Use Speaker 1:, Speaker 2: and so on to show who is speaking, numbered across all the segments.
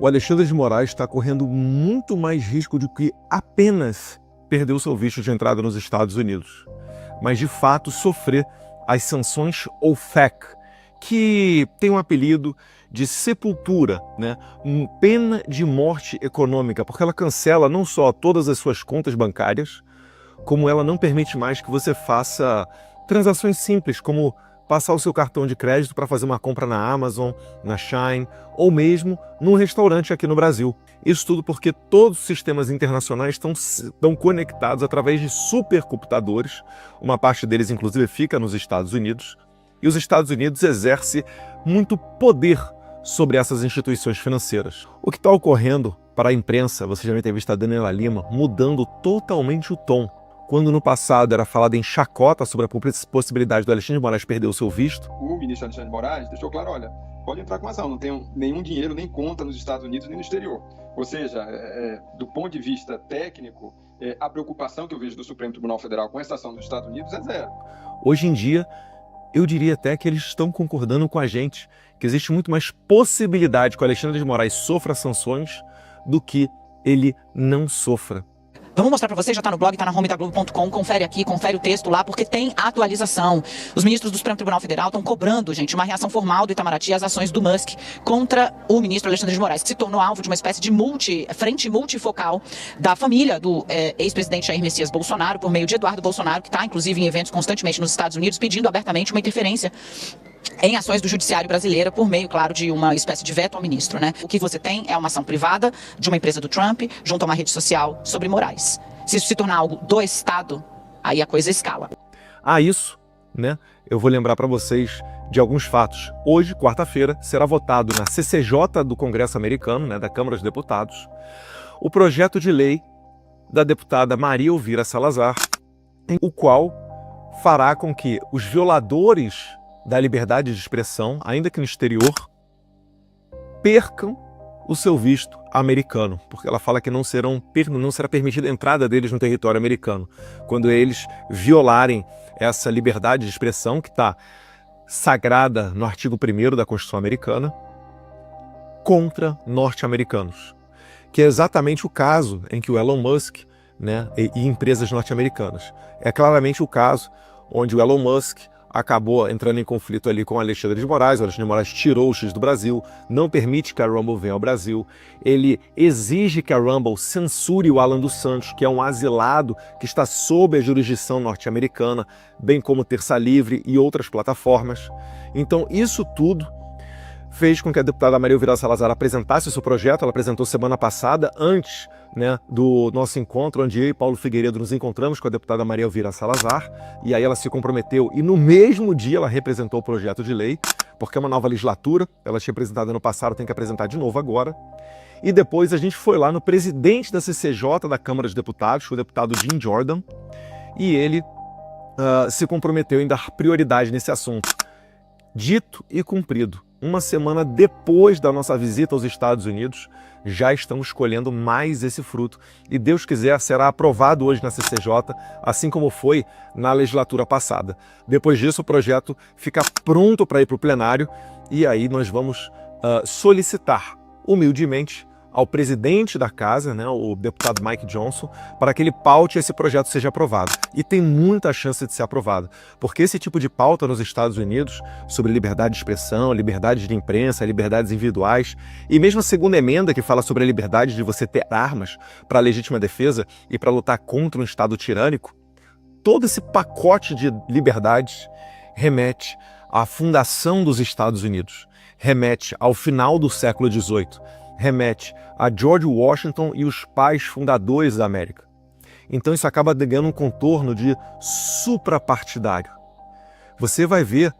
Speaker 1: o Alexandre de Moraes está correndo muito mais risco do que apenas perder o seu visto de entrada nos Estados Unidos, mas de fato sofrer as sanções OFAC, que tem um apelido de sepultura, né? Pena de morte econômica, porque ela cancela não só todas as suas contas bancárias, como ela não permite mais que você faça transações simples, como passar o seu cartão de crédito para fazer uma compra na Amazon, na Shein, ou mesmo num restaurante aqui no Brasil. Isso tudo porque todos os sistemas internacionais estão conectados através de supercomputadores, uma parte deles inclusive fica nos Estados Unidos, e os Estados Unidos exerce muito poder sobre essas instituições financeiras. O que está ocorrendo para a imprensa, você já deve ter visto a Daniela Lima, mudando totalmente o tom. Quando no passado era falado em chacota sobre a possibilidade do Alexandre de Moraes perder o seu visto,
Speaker 2: o ministro Alexandre de Moraes deixou claro, olha, pode entrar com ação, não tem nenhum dinheiro, nem conta nos Estados Unidos, nem no exterior. Ou seja, do ponto de vista técnico, a preocupação que eu vejo do Supremo Tribunal Federal com essa ação dos Estados Unidos é zero.
Speaker 1: Hoje em dia, eu diria até que eles estão concordando com a gente, que existe muito mais possibilidade que o Alexandre de Moraes sofra sanções do que ele não sofra.
Speaker 3: Vamos mostrar para vocês, já está no blog, está na home da Globo.com, confere aqui, confere o texto lá, porque tem atualização. Os ministros do Supremo Tribunal Federal estão cobrando, gente, uma reação formal do Itamaraty às ações do Musk contra o ministro Alexandre de Moraes, que se tornou alvo de uma espécie de frente multifocal da família do ex-presidente Jair Messias Bolsonaro, por meio de Eduardo Bolsonaro, que está, inclusive, em eventos constantemente nos Estados Unidos, pedindo abertamente uma interferência em ações do judiciário brasileiro, por meio, claro, de uma espécie de veto ao ministro, né? O que você tem é uma ação privada de uma empresa do Trump junto a uma rede social sobre Moraes. Se isso se tornar algo do Estado, aí a coisa escala.
Speaker 1: Isso, né? Eu vou lembrar para vocês de alguns fatos. Hoje, quarta-feira, será votado na CCJ do Congresso americano, né, da Câmara dos Deputados, o projeto de lei da deputada Maria Elvira Salazar, o qual fará com que os violadores da liberdade de expressão, ainda que no exterior, percam o seu visto americano, porque ela fala que não será permitida a entrada deles no território americano, quando eles violarem essa liberdade de expressão que está sagrada no artigo 1º da Constituição Americana contra norte-americanos, que é exatamente o caso em que o Elon Musk, né, e empresas norte-americanas. É claramente o caso onde o Elon Musk acabou entrando em conflito ali com o Alexandre de Moraes. O Alexandre de Moraes tirou o X do Brasil, não permite que a Rumble venha ao Brasil. Ele exige que a Rumble censure o Alan dos Santos, que é um asilado que está sob a jurisdição norte-americana, bem como Terça Livre e outras plataformas. Então isso tudo fez com que a deputada Maria Elvira Salazar apresentasse o seu projeto. Ela apresentou semana passada, antes, né, do nosso encontro, onde eu e Paulo Figueiredo nos encontramos com a deputada Maria Elvira Salazar, e aí ela se comprometeu, e no mesmo dia ela representou o projeto de lei, porque é uma nova legislatura, ela tinha apresentado ano passado, tem que apresentar de novo agora. E depois a gente foi lá no presidente da CCJ da Câmara dos Deputados, o deputado Jim Jordan, e ele se comprometeu em dar prioridade nesse assunto. Dito e cumprido. Uma semana depois da nossa visita aos Estados Unidos, já estamos colhendo mais esse fruto. E Deus quiser, será aprovado hoje na CCJ, assim como foi na legislatura passada. Depois disso, o projeto fica pronto para ir para o plenário e aí nós vamos solicitar humildemente ao presidente da casa, né, o deputado Mike Johnson, para que ele paute esse projeto seja aprovado. E tem muita chance de ser aprovado, porque esse tipo de pauta nos Estados Unidos, sobre liberdade de expressão, liberdade de imprensa, liberdades individuais, e mesmo a segunda emenda que fala sobre a liberdade de você ter armas para legítima defesa e para lutar contra um Estado tirânico, todo esse pacote de liberdades remete à fundação dos Estados Unidos, remete ao final do século XVIII, remete a George Washington e os pais fundadores da América. Então isso acaba ganhando um contorno de suprapartidário. Você vai ver,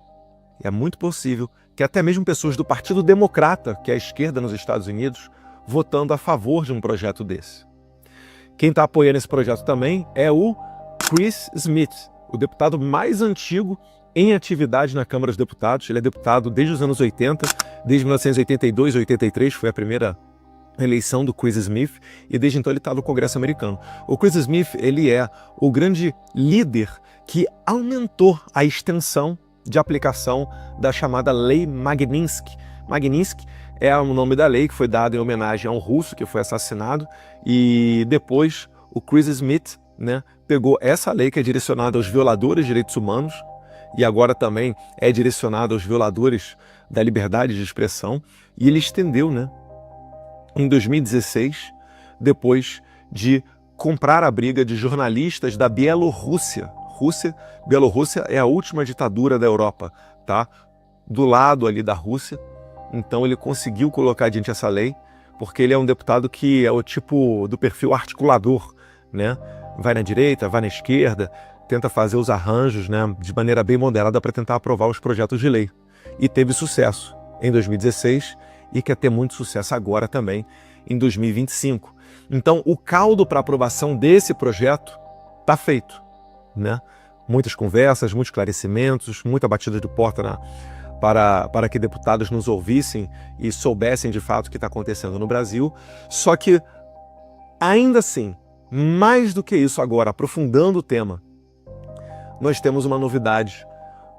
Speaker 1: e é muito possível, que até mesmo pessoas do Partido Democrata, que é a esquerda nos Estados Unidos, votando a favor de um projeto desse. Quem está apoiando esse projeto também é o Chris Smith, o deputado mais antigo em atividade na Câmara dos Deputados. Ele é deputado desde os anos 80, desde 1982 ou 83, foi a primeira eleição do Chris Smith, e desde então ele está no Congresso americano. O Chris Smith, ele é o grande líder que aumentou a extensão de aplicação da chamada Lei Magnitsky. Magnitsky é o nome da lei que foi dado em homenagem a um russo que foi assassinado, e depois o Chris Smith, né, pegou essa lei que é direcionada aos violadores de direitos humanos, e agora também é direcionada aos violadores da liberdade de expressão, e ele estendeu, né, em 2016, depois de comprar a briga de jornalistas da Bielorrússia. Bielorrússia é a última ditadura da Europa, tá? Do lado ali da Rússia. Então ele conseguiu colocar adiante essa lei, porque ele é um deputado que é o tipo do perfil articulador, né? Vai na direita, vai na esquerda, tenta fazer os arranjos, né, de maneira bem moderada para tentar aprovar os projetos de lei. E teve sucesso em 2016 e quer ter muito sucesso agora também em 2025. Então o caldo para aprovação desse projeto está feito, né? Muitas conversas, muitos esclarecimentos, muita batida de porta para que deputados nos ouvissem e soubessem de fato o que está acontecendo no Brasil. Só que, ainda assim, mais do que isso agora, aprofundando o tema, nós temos uma novidade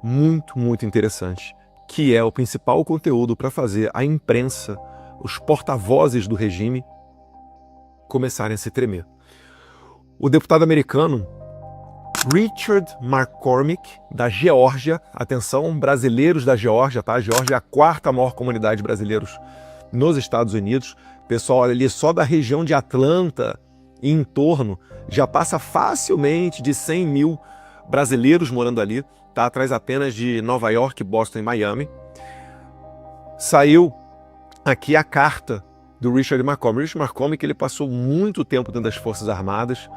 Speaker 1: muito interessante, que é o principal conteúdo para fazer a imprensa, os porta-vozes do regime, começarem a se tremer. O deputado americano Richard McCormick, da Geórgia, atenção, brasileiros da Geórgia, tá? A Geórgia é a quarta maior comunidade de brasileiros nos Estados Unidos. Pessoal ali só da região de Atlanta e em torno já passa facilmente de 100 mil brasileiros morando ali, tá? Atrás apenas de Nova York, Boston e Miami. Saiu aqui a carta do Richard McCormick. Richard McCormick, ele passou muito tempo dentro das Forças Armadas.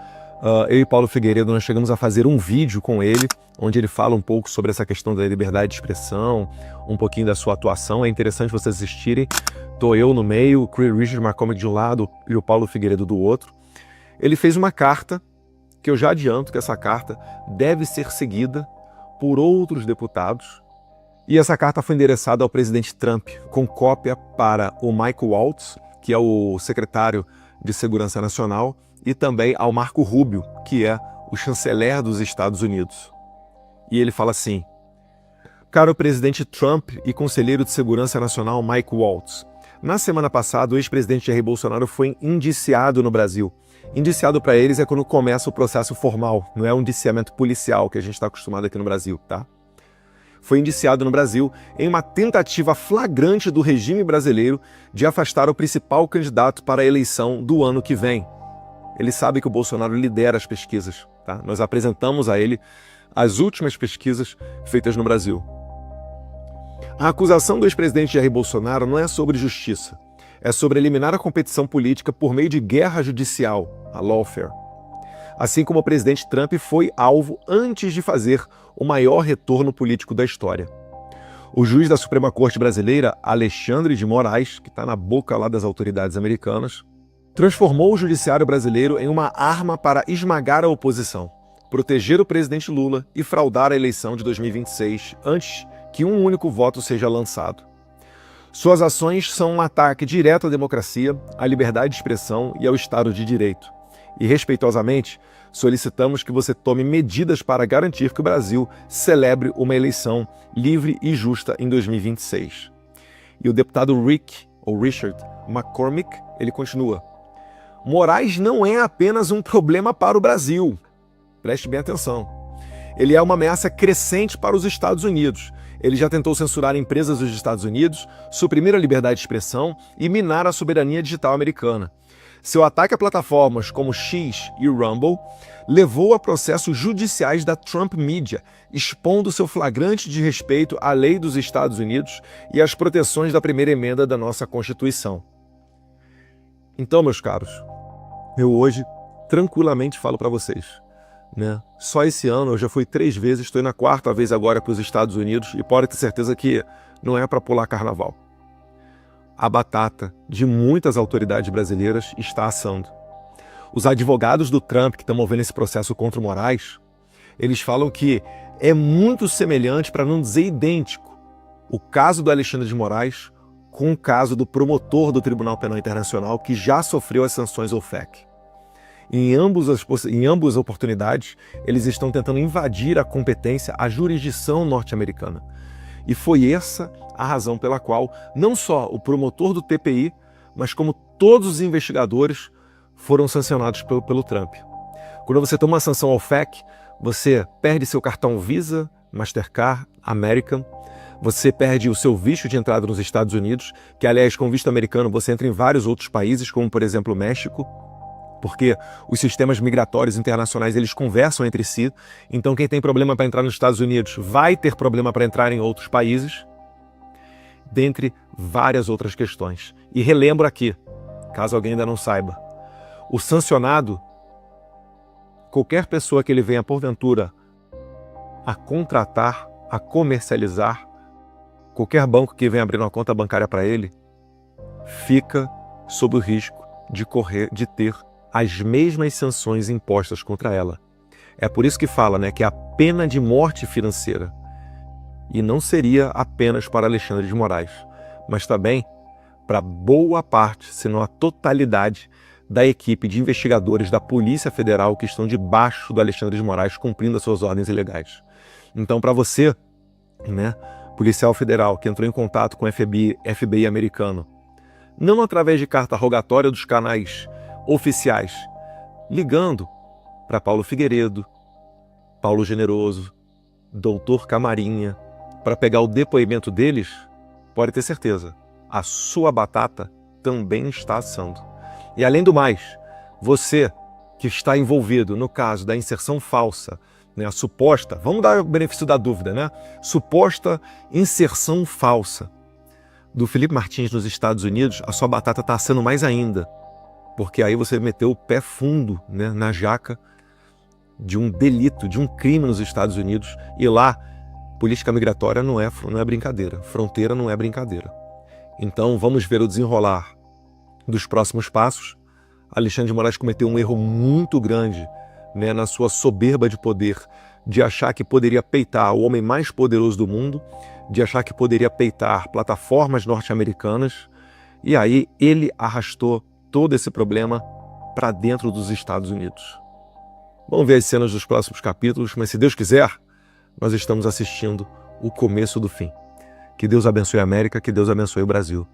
Speaker 1: Eu e Paulo Figueiredo, nós chegamos a fazer um vídeo com ele, onde ele fala um pouco sobre essa questão da liberdade de expressão, um pouquinho da sua atuação. É interessante vocês assistirem. Estou eu no meio, o Richard McCormick de um lado e o Paulo Figueiredo do outro. Ele fez uma carta, que eu já adianto que essa carta deve ser seguida por outros deputados. E essa carta foi endereçada ao presidente Trump, com cópia para o Mike Waltz, que é o secretário de Segurança Nacional, e também ao Marco Rubio, que é o chanceler dos Estados Unidos. E ele fala assim: caro presidente Trump e conselheiro de Segurança Nacional Mike Waltz, na semana passada o ex-presidente Jair Bolsonaro foi indiciado no Brasil. Indiciado para eles é quando começa o processo formal, não é um indiciamento policial que a gente está acostumado aqui no Brasil, tá? Foi indiciado no Brasil em uma tentativa flagrante do regime brasileiro de afastar o principal candidato para a eleição do ano que vem. Ele sabe que o Bolsonaro lidera as pesquisas, tá? Nós apresentamos a ele as últimas pesquisas feitas no Brasil. A acusação do ex-presidente Jair Bolsonaro não é sobre justiça, é sobre eliminar a competição política por meio de guerra judicial, a lawfare. Assim como o presidente Trump foi alvo antes de fazer o maior retorno político da história. O juiz da Suprema Corte Brasileira, Alexandre de Moraes, que está na boca lá das autoridades americanas, transformou o judiciário brasileiro em uma arma para esmagar a oposição, proteger o presidente Lula e fraudar a eleição de 2026 antes que um único voto seja lançado. Suas ações são um ataque direto à democracia, à liberdade de expressão e ao Estado de Direito. E, respeitosamente, solicitamos que você tome medidas para garantir que o Brasil celebre uma eleição livre e justa em 2026. E o deputado Richard McCormick, ele continua: Moraes não é apenas um problema para o Brasil. Preste bem atenção. Ele é uma ameaça crescente para os Estados Unidos. Ele já tentou censurar empresas dos Estados Unidos, suprimir a liberdade de expressão e minar a soberania digital americana. Seu ataque a plataformas como X e Rumble levou a processos judiciais da Trump Media, expondo seu flagrante desrespeito à lei dos Estados Unidos e às proteções da primeira emenda da nossa Constituição. Então, meus caros, eu hoje tranquilamente falo para vocês, né? Só esse ano eu já fui 3 vezes, estou na 4ª vez agora para os Estados Unidos e pode ter certeza que não é para pular carnaval. A batata de muitas autoridades brasileiras está assando. Os advogados do Trump que estão movendo esse processo contra o Moraes, eles falam que é muito semelhante, para não dizer idêntico, o caso do Alexandre de Moraes com o caso do promotor do Tribunal Penal Internacional que já sofreu as sanções OFAC. Em ambas as oportunidades, eles estão tentando invadir a competência, a jurisdição norte-americana. E foi essa a razão pela qual não só o promotor do TPI, mas como todos os investigadores foram sancionados pelo Trump. Quando você toma uma sanção ao FEC, você perde seu cartão Visa, Mastercard, American, você perde o seu visto de entrada nos Estados Unidos, que aliás com visto americano você entra em vários outros países, como por exemplo o México, porque os sistemas migratórios internacionais eles conversam entre si, então quem tem problema para entrar nos Estados Unidos vai ter problema para entrar em outros países, dentre várias outras questões. E relembro aqui, caso alguém ainda não saiba, o sancionado, qualquer pessoa que ele venha porventura a contratar, a comercializar, qualquer banco que venha abrir uma conta bancária para ele, fica sob o risco de ter as mesmas sanções impostas contra ela. É por isso que fala, né, que é a pena de morte financeira. E não seria apenas para Alexandre de Moraes, mas também para boa parte, se não a totalidade, da equipe de investigadores da Polícia Federal que estão debaixo do Alexandre de Moraes cumprindo as suas ordens ilegais. Então, para você, né, policial federal que entrou em contato com o FBI americano, não através de carta rogatória dos canais oficiais, ligando para Paulo Figueiredo, Paulo Generoso, Doutor Camarinha, para pegar o depoimento deles, pode ter certeza, a sua batata também está assando. E além do mais, você que está envolvido no caso da inserção falsa, né, a suposta, vamos dar o benefício da dúvida, né? Suposta inserção falsa do Felipe Martins nos Estados Unidos, a sua batata está assando mais ainda, porque aí você meteu o pé fundo, né, na jaca de um delito, de um crime nos Estados Unidos, e lá política migratória não é brincadeira, fronteira não é brincadeira. Então vamos ver o desenrolar dos próximos passos. Alexandre de Moraes cometeu um erro muito grande, né, na sua soberba de poder, de achar que poderia peitar o homem mais poderoso do mundo, de achar que poderia peitar plataformas norte-americanas, e aí ele arrastou todo esse problema para dentro dos Estados Unidos. Vamos ver as cenas dos próximos capítulos, mas se Deus quiser, nós estamos assistindo o começo do fim. Que Deus abençoe a América, que Deus abençoe o Brasil.